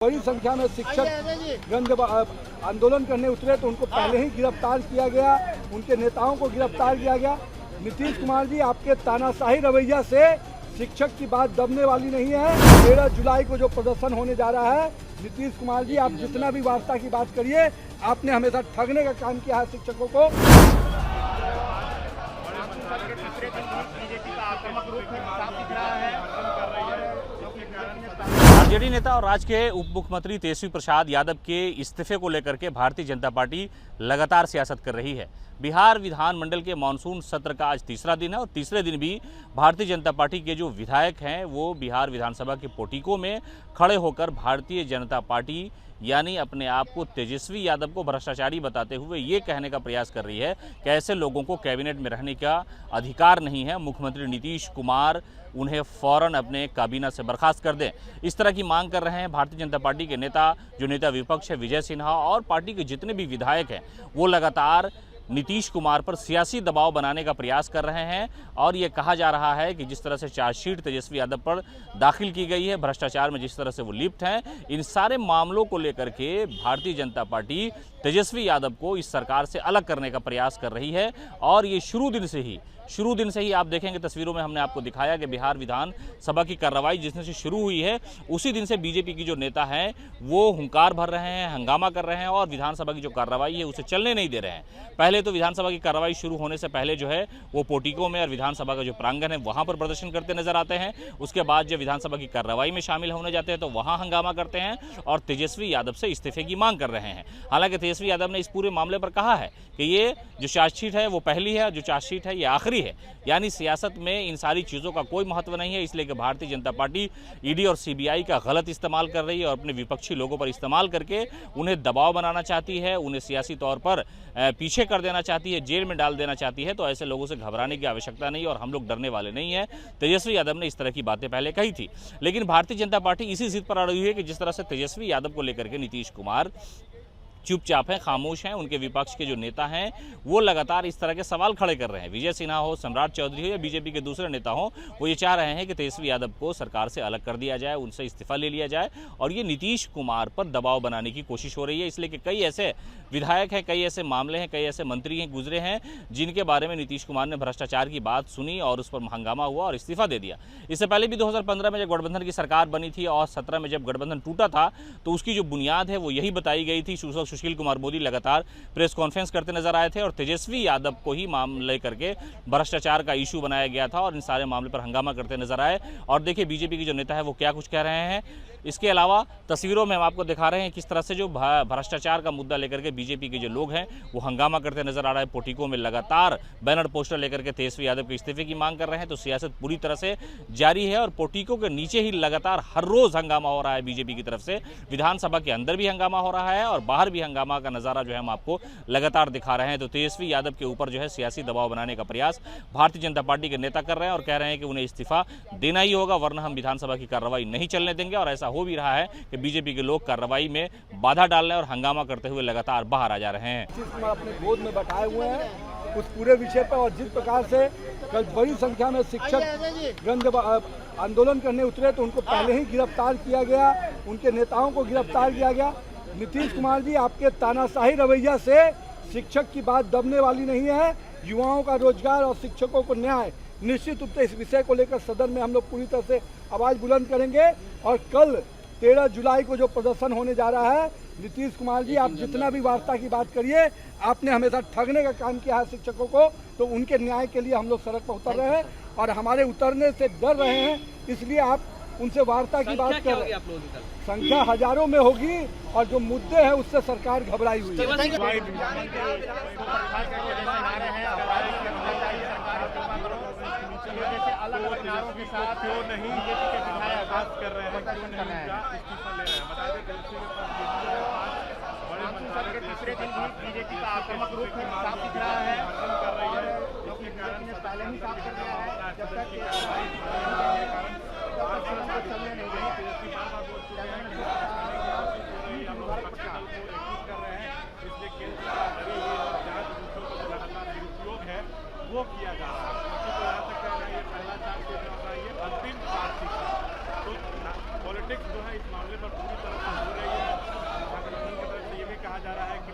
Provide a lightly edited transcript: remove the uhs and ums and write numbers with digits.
बड़ी संख्या में शिक्षक गंद आंदोलन करने उतरे तो उनको पहले ही गिरफ्तार किया गया, उनके नेताओं को गिरफ्तार किया गया। नीतीश कुमार जी, आपके तानाशाही रवैया से शिक्षक की बात दबने वाली नहीं है। 13 जुलाई को जो प्रदर्शन होने जा रहा है, नीतीश कुमार जी आप जितना भी वार्ता की बात करिए, आपने हमेशा ठगने का काम किया है शिक्षकों को। आरजेडी नेता और राज्य के उप मुख्यमंत्री तेजस्वी प्रसाद यादव के इस्तीफे को लेकर के भारतीय जनता पार्टी लगातार सियासत कर रही है। बिहार विधानमंडल के मानसून सत्र का आज तीसरा दिन है और तीसरे दिन भी भारतीय जनता पार्टी के जो विधायक हैं वो बिहार विधानसभा के पोटीकों में खड़े होकर भारतीय जनता पार्टी यानी अपने आप को तेजस्वी यादव को भ्रष्टाचारी बताते हुए ये कहने का प्रयास कर रही है कि ऐसे लोगों को कैबिनेट में रहने का अधिकार नहीं है। मुख्यमंत्री नीतीश कुमार उन्हें फौरन अपने काबीना से बर्खास्त कर दें, इस तरह की मांग कर रहे हैं भारतीय जनता पार्टी के नेता। जो नेता विपक्ष है विजय सिन्हा और पार्टी के जितने भी विधायक हैं वो लगातार नीतीश कुमार पर सियासी दबाव बनाने का प्रयास कर रहे हैं। और ये कहा जा रहा है कि जिस तरह से चार्जशीट तेजस्वी यादव पर दाखिल की गई है, भ्रष्टाचार में जिस तरह से वो लिप्त हैं, इन सारे मामलों को लेकर के भारतीय जनता पार्टी तेजस्वी यादव को इस सरकार से अलग करने का प्रयास कर रही है। और ये शुरू दिन से ही आप देखेंगे तस्वीरों में हमने आपको दिखाया कि बिहार विधानसभा की कार्रवाई जिस दिन से शुरू हुई है उसी दिन से बीजेपी की जो नेता हैं वो हुंकार भर रहे हैं, हंगामा कर रहे हैं और विधानसभा की जो कार्रवाई है उसे चलने नहीं दे रहे हैं। पहले तो विधानसभा की कार्रवाई शुरू होने से पहले जो है वो पोटीकों में और विधानसभा का जो प्रांगण है वहाँ पर प्रदर्शन करते नजर आते हैं। उसके बाद जब विधानसभा की कार्रवाई में शामिल होने जाते हैं तो वहाँ हंगामा करते हैं और तेजस्वी यादव से इस्तीफे की मांग कर रहे हैं। हालांकि तेजस्वी यादव ने इस पूरे मामले पर कहा है कि ये जो चार्जशीट है वो पहली है, जो चार्जशीट है ये आखिरी है। यानी सियासत में इन सारी चीज़ों का कोई महत्व नहीं है, इसलिए कि भारतीय जनता पार्टी ईडी और सीबीआई का गलत इस्तेमाल कर रही है और अपने विपक्षी लोगों पर इस्तेमाल करके उन्हें दबाव बनाना चाहती है, उन्हें सियासी तौर पर पीछे कर देना चाहती है, जेल में डाल देना चाहती है। तो ऐसे लोगों से घबराने की आवश्यकता नहीं और हम लोग डरने वाले नहीं हैं। तेजस्वी यादव ने इस तरह की बातें पहले कही थी, लेकिन भारतीय जनता पार्टी इसी जिद पर अड़ी हुई है कि जिस तरह से तेजस्वी यादव को लेकर के नीतीश कुमार चुपचाप हैं, खामोश हैं, उनके विपक्ष के जो नेता हैं वो लगातार इस तरह के सवाल खड़े कर रहे हैं। विजय सिन्हा हो, सम्राट चौधरी हो या बीजेपी के दूसरे नेता हो, वो ये चाह रहे हैं कि तेजस्वी यादव को सरकार से अलग कर दिया जाए, उनसे इस्तीफा ले लिया जाए और ये नीतीश कुमार पर दबाव बनाने की कोशिश हो रही है। इसलिए कि कई ऐसे विधायक हैं, कई ऐसे मामले हैं, कई ऐसे मंत्री हैं गुजरे हैं जिनके बारे में नीतीश कुमार ने भ्रष्टाचार की बात सुनी और उस पर हंगामा हुआ और इस्तीफा दे दिया। इससे पहले भी 2015 में जब गठबंधन की सरकार बनी थी और 17 में जब गठबंधन टूटा था तो उसकी जो बुनियाद है वो यही बताई गई थी। सुशील कुमार मोदी लगातार प्रेस कॉन्फ्रेंस करते नजर आए थे और तेजस्वी यादव को ही मामले करके भ्रष्टाचार का इशू बनाया गया था और इन सारे मामले पर हंगामा करते नजर आए। और देखिए बीजेपी के जो नेता है वो क्या कुछ कह रहे हैं। इसके अलावा तस्वीरों में हम आपको दिखा रहे हैं किस तरह से जो भ्रष्टाचार का मुद्दा लेकर के बीजेपी के जो लोग हैं वो हंगामा करते नजर आ रहे हैं। पोटीकों में लगातार बैनर पोस्टर लेकर के तेजस्वी यादव के इस्तीफे की मांग कर रहे हैं। तो सियासत पूरी तरह से जारी है और पोटीकों के नीचे ही लगातार हर रोज हंगामा हो रहा है बीजेपी की तरफ से। विधानसभा के अंदर भी हंगामा हो रहा है और बाहर भी हंगामा का नजारा जो है हम आपको लगातार दिखा रहे हैं। तो तेजस्वी यादव के ऊपर जो है सियासी दबाव बनाने का प्रयास भारतीय जनता पार्टी के नेता कर रहे हैं और कह रहे हैं कि उन्हें इस्तीफा देना ही होगा, वरना हम विधानसभा की कार्रवाई नहीं चलने देंगे। और ऐसा हो भी रहा है कि बीजेपी के लोग कार्रवाई में बाधा डालने और हंगामा करते हुए लगातार बाहर आ जा रहे हैं। नीतीश कुमार अपने गोद में बैठाए हुए हैं उस पूरे विषय पर और जिस प्रकार से कल बड़ी संख्या में शिक्षक गंद आंदोलन करने उतरे तो उनको पहले ही गिरफ्तार किया गया, उनके नेताओं को गिरफ्तार किया गया। नीतीश कुमार जी, आपके तानाशाही रवैया से शिक्षक की बात दबने वाली नहीं है। युवाओं का रोजगार और शिक्षकों को न्याय, निश्चित रूप से इस विषय को लेकर सदन में हम लोग पूरी तरह से आवाज़ बुलंद करेंगे। और कल 13 जुलाई को जो प्रदर्शन होने जा रहा है, नीतीश कुमार जी आप जितना भी वार्ता की बात करिए, आपने हमेशा ठगने का काम किया है शिक्षकों को। तो उनके न्याय के लिए हम लोग सड़क पर उतर रहे हैं और हमारे उतरने से डर रहे हैं, इसलिए आप उनसे वार्ता की बात कर रहे हैं। संख्या हजारों में होगी और जो मुद्दे हैं उससे सरकार घबराई हुई है। अलग नारों के साथ क्यों नहीं आगाज कर रहे हैं, तीसरे दिन भी बीजेपी का आक्रामक रूप साफ दिख रहा है और जो कि बीजेपी ने पहले ही साफ कर दिया है जब तक चलने नहीं देंगे।